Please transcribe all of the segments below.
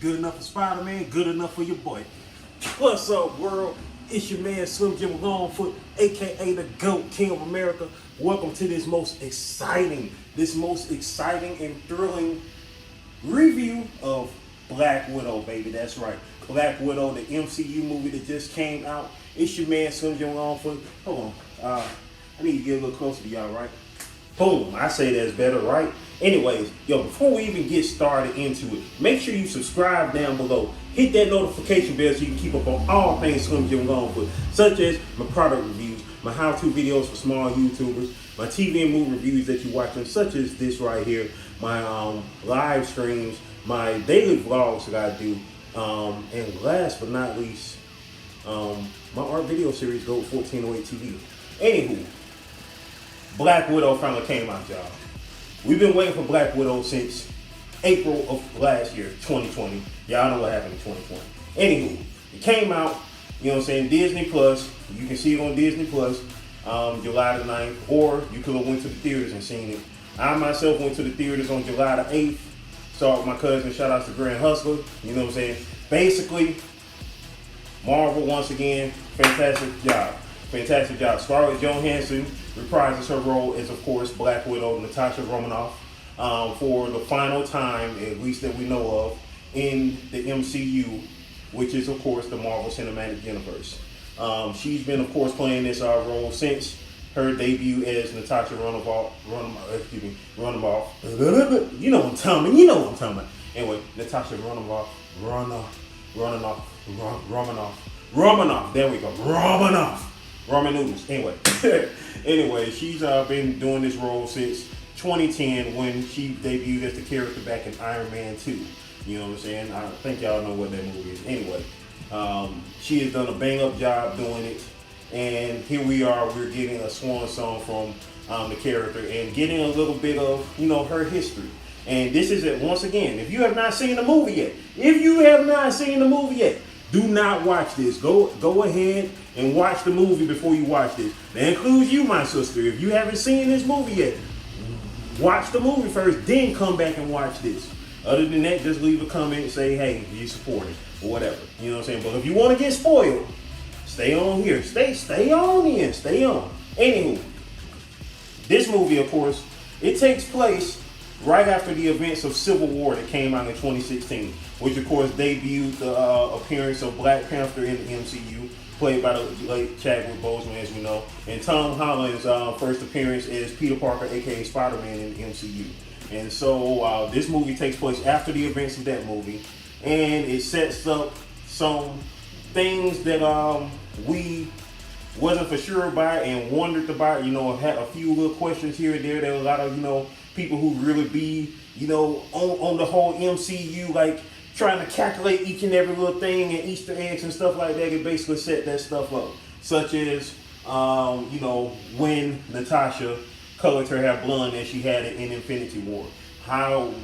Good enough for Spider-Man, good enough for your boy. What's up, world? It's your man Slim Jim Longfoot, aka the GOAT, King of America. Welcome to this most exciting and thrilling review of Black Widow, baby. That's right. Black Widow, the MCU movie that just came out. It's your man Slim Jim Longfoot. Hold on. I need to get a little closer to y'all, right? Boom. I say that's better, right? Anyways, yo, before we even get started into it, make sure you subscribe down below. Hit that notification bell so you can keep up on all things Slim Jim Longfoot, such as my product reviews, my how-to videos for small YouTubers, my TV and movie reviews that you're watching, such as this right here, my live streams, my daily vlogs that I do, and last but not least, my art video series, GOAT 1408 TV. Anywho, Black Widow finally came out, y'all. We've been waiting for Black Widow since April of last year, 2020. Y'all know what happened in 2020. Anywho, it came out, you know what I'm saying, Disney Plus. You can see it on Disney Plus, July the 9th, or you could have went to the theaters and seen it. I myself went to the theaters on July the 8th. Saw it with my cousin, shout out to Grand Hustler, you know what I'm saying. Basically, Marvel, once again, fantastic job. Fantastic job. Scarlett Johansson reprises her role as, of course, Black Widow, Natasha Romanoff, for the final time, at least that we know of, in the MCU, which is, of course, the Marvel Cinematic Universe. She's been, of course, playing this role since her debut as Natasha Romanoff. You know what I'm talking about. Anyway, Natasha Romanoff. There we go. Romanoff. Ramen noodles. Anyway, she's been doing this role since 2010 when she debuted as the character back in Iron Man 2. You know what I'm saying? I think y'all know what that movie is. Anyway, she has done a bang-up job doing it. And here we are, we're getting a swan song from the character and getting a little bit of, you know, her history. And this is it, once again, if you have not seen the movie yet, do not watch this. Go ahead and watch the movie before you watch this. That includes you, my sister. If you haven't seen this movie yet, watch the movie first, then come back and watch this. Other than that, just leave a comment and say, hey, you support it, or whatever. You know what I'm saying? But if you want to get spoiled, stay on here. Stay on. Anywho, this movie, of course, it takes place right after the events of Civil War that came out in 2016, which of course debuted the appearance of Black Panther in the MCU, played by the late Chadwick Boseman, as we know, and Tom Holland's first appearance as Peter Parker, aka Spider-Man, in the MCU. And so this movie takes place after the events of that movie, and it sets up some things that we wasn't for sure about and wondered about. You know, had a few little questions here and there. There were a lot of, you know, people who really be, you know, on the whole MCU, like trying to calculate each and every little thing and Easter eggs and stuff like that. It basically set that stuff up, such as, you know, when Natasha colored her hair blonde as she had it in Infinity War.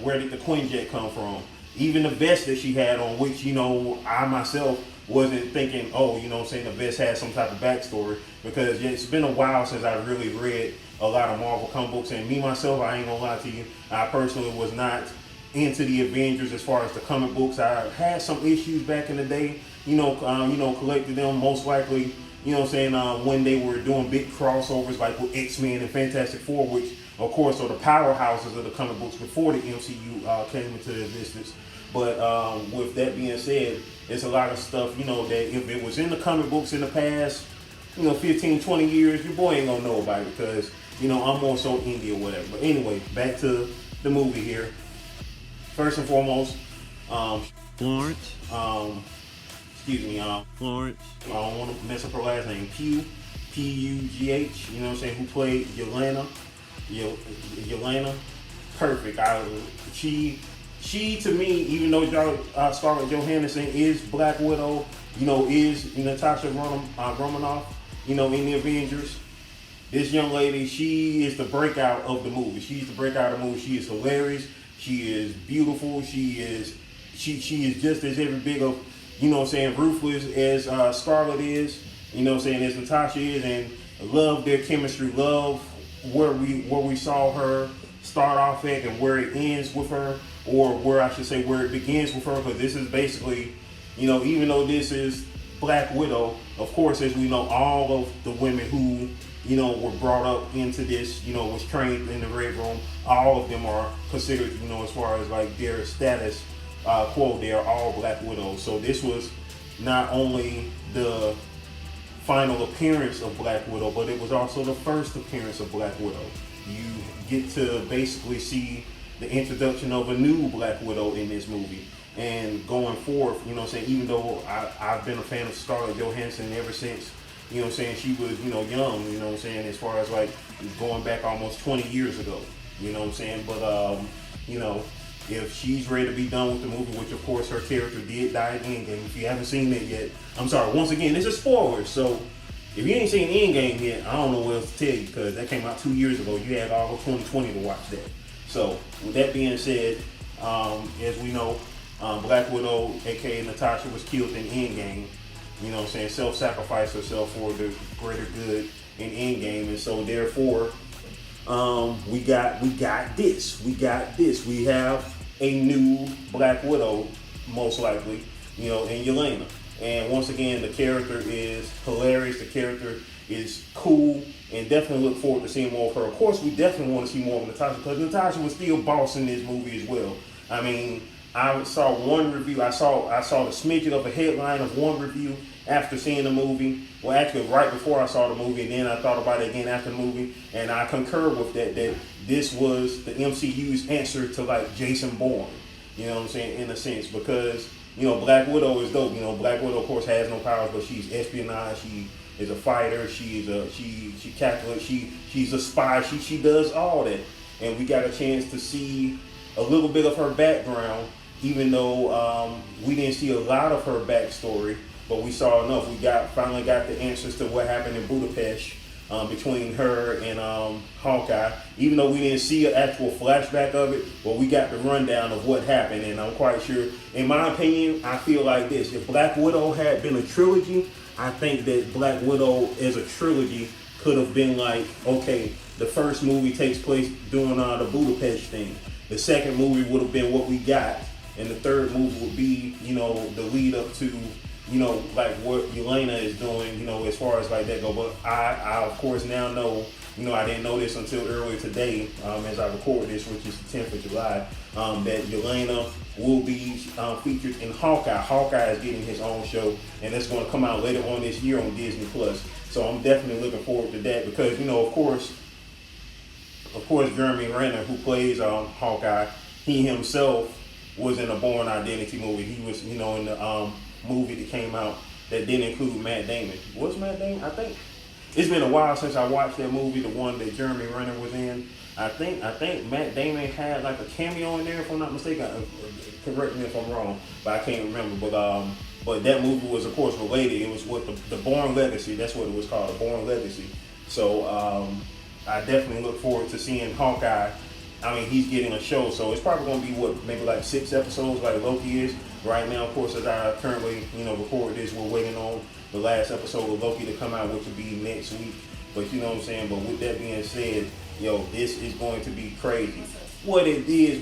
Where did the Quinjet come from? Even the vest that she had on, which, you know, I myself wasn't thinking, oh, you know what I'm saying, the vest has some type of backstory, because it's been a while since I really read a lot of Marvel comic books, and me myself, I ain't gonna lie to you, I personally was not into the Avengers as far as the comic books. I had some issues back in the day, you know, collected them most likely, you know what I'm saying, when they were doing big crossovers like with X-Men and Fantastic Four, which of course are the powerhouses of the comic books before the MCU came into existence. But with that being said, it's a lot of stuff, you know, that if it was in the comic books in the past, you know, 15, 20 years, your boy ain't gonna know about it, because, you know, I'm more so indie or whatever. But anyway, back to the movie here. First and foremost, Florence. Florence. I don't want to mess up her last name. P-U-G-H, you know what I'm saying, who played Yelena. Yelena, perfect. She to me, even though Scarlett Johansson is Black Widow, you know, is Natasha Romanoff, you know, in the Avengers, this young lady, she is the breakout of the movie. She's the breakout of the movie. She is hilarious. She is beautiful. She is just as every bit of, you know what I'm saying, ruthless as Scarlett is, you know what I'm saying, as Natasha is, and love their chemistry, love where we saw her start off at and where it ends with her, or where I should say where it begins with her, because this is basically, even though this is Black Widow, of course, as we know, all of the women who, were brought up into this, was trained in the Red Room, all of them are considered, as far as like their status quo, they are all Black Widows. So this was not only the final appearance of Black Widow, but it was also the first appearance of Black Widow. You get to basically see the introduction of a new Black Widow in this movie. And going forth, even though I've been a fan of Scarlett Johansson ever since, she was, young, as far as like going back almost 20 years ago, but, if she's ready to be done with the movie, which of course her character did die in Endgame. If you haven't seen it yet, I'm sorry, once again, this is spoilers, so if you ain't seen Endgame yet, I don't know what else to tell you, because that came out 2 years ago. You had all of 2020 to watch that. So, with that being said, as we know, Black Widow, aka Natasha, was killed in Endgame. Self-sacrificed herself for the greater good in Endgame, and so therefore, we got this. We have a new Black Widow, most likely, in Yelena. And once again, the character is hilarious. The character is cool, and definitely look forward to seeing more of her. Of course, we definitely want to see more of Natasha, because Natasha was still bossing this movie as well. I mean, I saw one review. I saw the smidget of a headline of one review after seeing the movie. Well, actually, right before I saw the movie, and then I thought about it again after the movie, and I concur with that this was the MCU's answer to like Jason Bourne. In a sense, because Black Widow is dope. Black Widow, of course, has no powers, but she's espionage. She is a fighter. She calculates. She's a spy. She does all that, and we got a chance to see a little bit of her background, even though we didn't see a lot of her backstory, but we saw enough. We finally got the answers to what happened in Budapest between her and Hawkeye. Even though we didn't see an actual flashback of it, but we got the rundown of what happened, and I'm quite sure, in my opinion, I feel like this. If Black Widow had been a trilogy, I think that Black Widow as a trilogy could have been like, okay, the first movie takes place during the Budapest thing. The second movie would have been what we got, and the third movie would be, the lead up to, like what Yelena is doing, as far as like that go. But I of course now know, I didn't know this until earlier today, as I record this, which is the 10th of July, that Yelena will be featured in Hawkeye. Hawkeye is getting his own show, and it's going to come out later on this year on Disney Plus. So I'm definitely looking forward to that, because, of course, Jeremy Renner, who plays Hawkeye, he himself was in a Bourne Identity movie. He was, in the movie that came out that didn't include Matt Damon. What's Matt Damon? I think it's been a while since I watched that movie, the one that Jeremy Renner was in. I think Matt Damon had like a cameo in there, if I'm not mistaken. Correct me if I'm wrong, but I can't remember. But that movie was, of course, related. It was what the Bourne Legacy. That's what it was called, the Bourne Legacy. So I definitely look forward to seeing Hawkeye. I mean, he's getting a show, so it's probably going to be, maybe like 6 episodes like Loki is. Right now, of course, as I currently, record this, we're waiting on the last episode of Loki to come out, which will be next week. But you know what I'm saying? But with that being said, this is going to be crazy. What it is.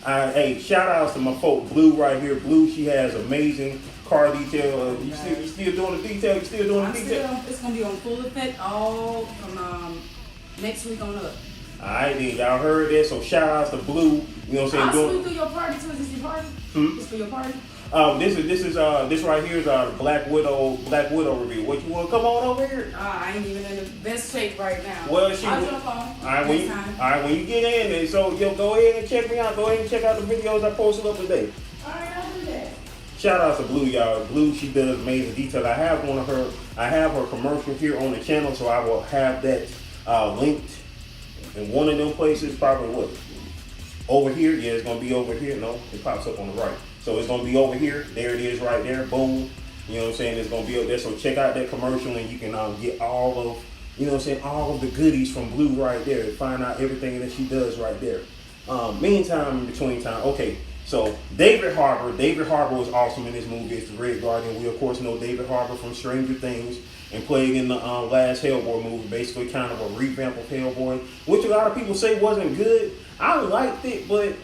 Hey, shout outs to my folk Blue right here. Blue, she has amazing car detail. You still doing the detail? You still doing the detail? It's going to be on full effect all from next week on up. Alright then, y'all heard that, so shout outs to Blue, I'll swing through your party too. Is this your party? It's for your party? This right here is our Black Widow review. What, you want to come on over here? I ain't even in the best shape right now. Well, I'll jump on. Alright, when you get in there, so go ahead and check me out. Go ahead and check out the videos I posted up today. Alright, I'll do that. Shout out to Blue, y'all. Blue, she does amazing detail. I have her commercial here on the channel, so I will have that linked in one of them places. Probably over here. Yeah, it's gonna be over here. No, it pops up on the right, so it's gonna be over here. There it is, right there. Boom. It's gonna be up there. So check out that commercial, and you can get all of all of the goodies from Blue right there. Find out everything that she does right there. Meantime, in between time, okay. So David Harbour was awesome in this movie. It's the Red Guardian. We of course know David Harbour from Stranger Things, and played in the last Hellboy movie, basically kind of a revamp of Hellboy, which a lot of people say wasn't good. I liked it, but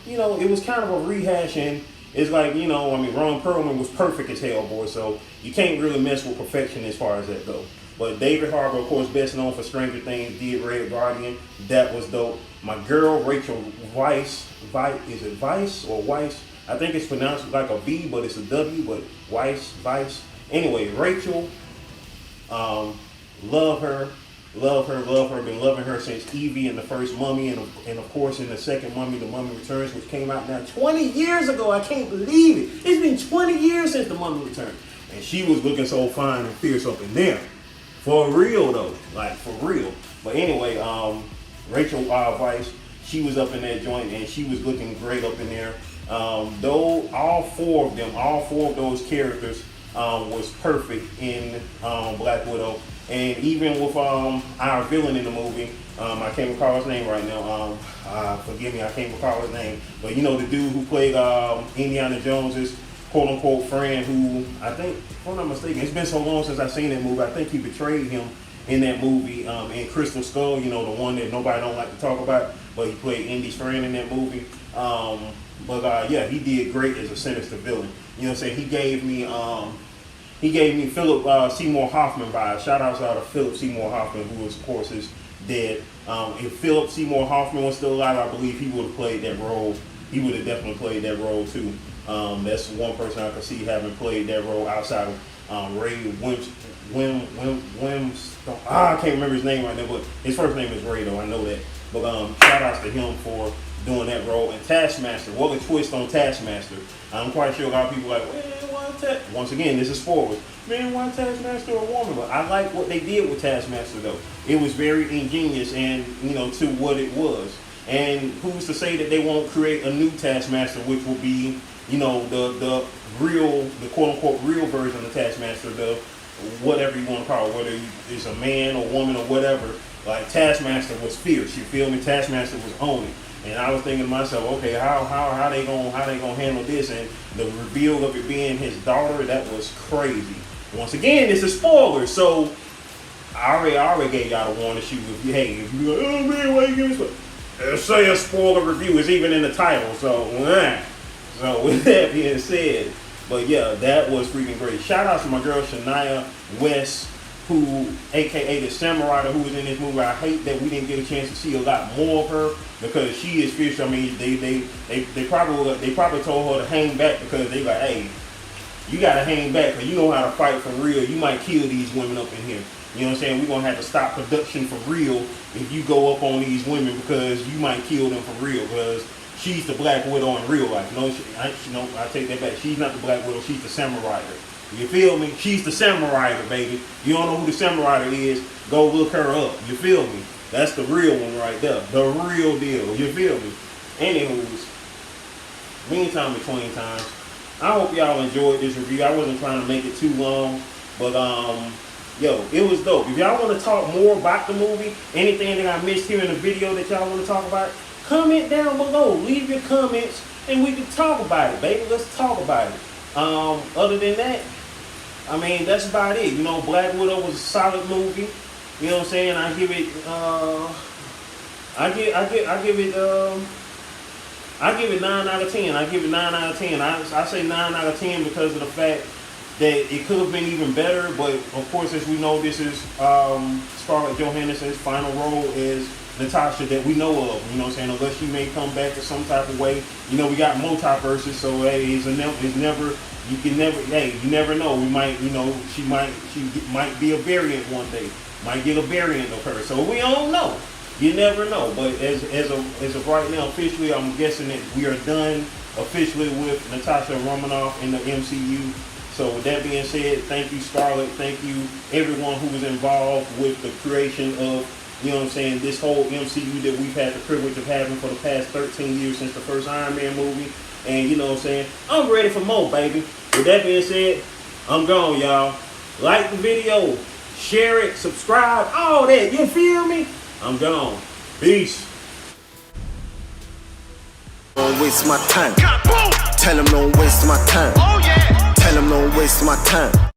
you know, it was kind of a rehash, and it's like, you know, I mean, Ron Perlman was perfect as Hellboy, so you can't really mess with perfection as far as that goes. But David Harbour, of course, best known for Stranger Things, did Red Guardian. That was dope. My girl Rachel Weisz, is it Weisz or Weisz? I think it's pronounced like a V, but it's a W, but Weisz. Anyway, Rachel, love her. Been loving her since Evie in the first Mummy, and of course in the second Mummy, The Mummy Returns, which came out now 20 years ago. I can't believe it. It's been 20 years since The Mummy Returns. And she was looking so fine and fierce up in there. For real though, like for real. But anyway, Rachel Weisz, she was up in that joint and she was looking great up in there. Though all four of those characters was perfect in Black Widow. And even with our villain in the movie, I can't recall his name right now. Forgive me, I can't recall his name. But you know, the dude who played Indiana Jones's quote unquote friend, who I think, if I'm not mistaken, it's been so long since I've seen that movie. I think he betrayed him in that movie, in Crystal Skull. You know, the one that nobody don't like to talk about. But he played Indy's friend in that movie. Yeah, he did great as a sinister villain. You know what I'm saying? He gave me Philip Seymour Hoffman vibes. Shout outs out to Philip Seymour Hoffman, who of course is dead. If Philip Seymour Hoffman was still alive, I believe he would have played that role. He would have definitely played that role too. That's one person I could see having played that role outside of Ray I can't remember his name right now, but his first name is Ray though, I know that. But shout outs to him for doing that role. And Taskmaster, what a twist on Taskmaster. I'm quite sure a lot of people are like, man, why once again, this is spoilers. Man, why Taskmaster a woman? But I like what they did with Taskmaster though. It was very ingenious and, you know, to what it was. And who's to say that they won't create a new Taskmaster, which will be, you know, the quote unquote real version of Taskmaster, the whatever you want to call it, whether it's a man or woman or whatever. Like Taskmaster was fierce, you feel me? Taskmaster was owning. And I was thinking to myself, okay, how they gonna handle this? And the reveal of it being his daughter, that was crazy. Once again, it's a spoiler, so I already gave y'all the warning. If you go, oh man, why you give me spoiler? Say a spoiler review is even in the title, so with that being said, but yeah, that was freaking great. Shout out to my girl Shania West, who, aka the Samurai, who was in this movie. I hate that we didn't get a chance to see a lot more of her because she is fierce. I mean, they probably told her to hang back because they like, hey, you gotta hang back because you know how to fight for real. You might kill these women up in here. You know what I'm saying? We're gonna have to stop production for real if you go up on these women because you might kill them for real because she's the Black Widow in real life. No, I take that back. She's not the Black Widow. She's the Samurai. You feel me? She's the Samurai, baby. You don't know who the Samurai is, go look her up. You feel me? That's the real one right there. The real deal. You feel me? Anyways, meantime between times, I hope y'all enjoyed this review. I wasn't trying to make it too long, but yo, it was dope. If y'all want to talk more about the movie, anything that I missed here in the video that y'all want to talk about, comment down below. Leave your comments and we can talk about it, baby. Let's talk about it. Other than that, I mean, that's about it. You know, Black Widow was a solid movie. You know what I'm saying? I give it 9 out of 10. I give it 9 out of 10. I say 9 out of 10 because of the fact that it could have been even better. But of course, as we know, this is Scarlett Johansson's final role as Natasha that we know of. You know what I'm saying? Unless she may come back to some type of way. You know, we got multiverses, so hey, you never know. We might, you know, she might be a variant one day. Might get a variant of her. So we don't know. You never know. But as of right now, officially, I'm guessing that we are done officially with Natasha Romanoff in the MCU. So with that being said, thank you, Scarlett. Thank you, everyone who was involved with the creation of, you know what I'm saying, this whole MCU that we've had the privilege of having for the past 13 years since the first Iron Man movie. And you know what I'm saying, I'm ready for more, baby. With that being said, I'm gone, y'all. Like the video, share it, subscribe, all that. You feel me? I'm gone. Peace. Don't waste my time. Tell them don't waste my time. Oh yeah. Tell them don't waste my time.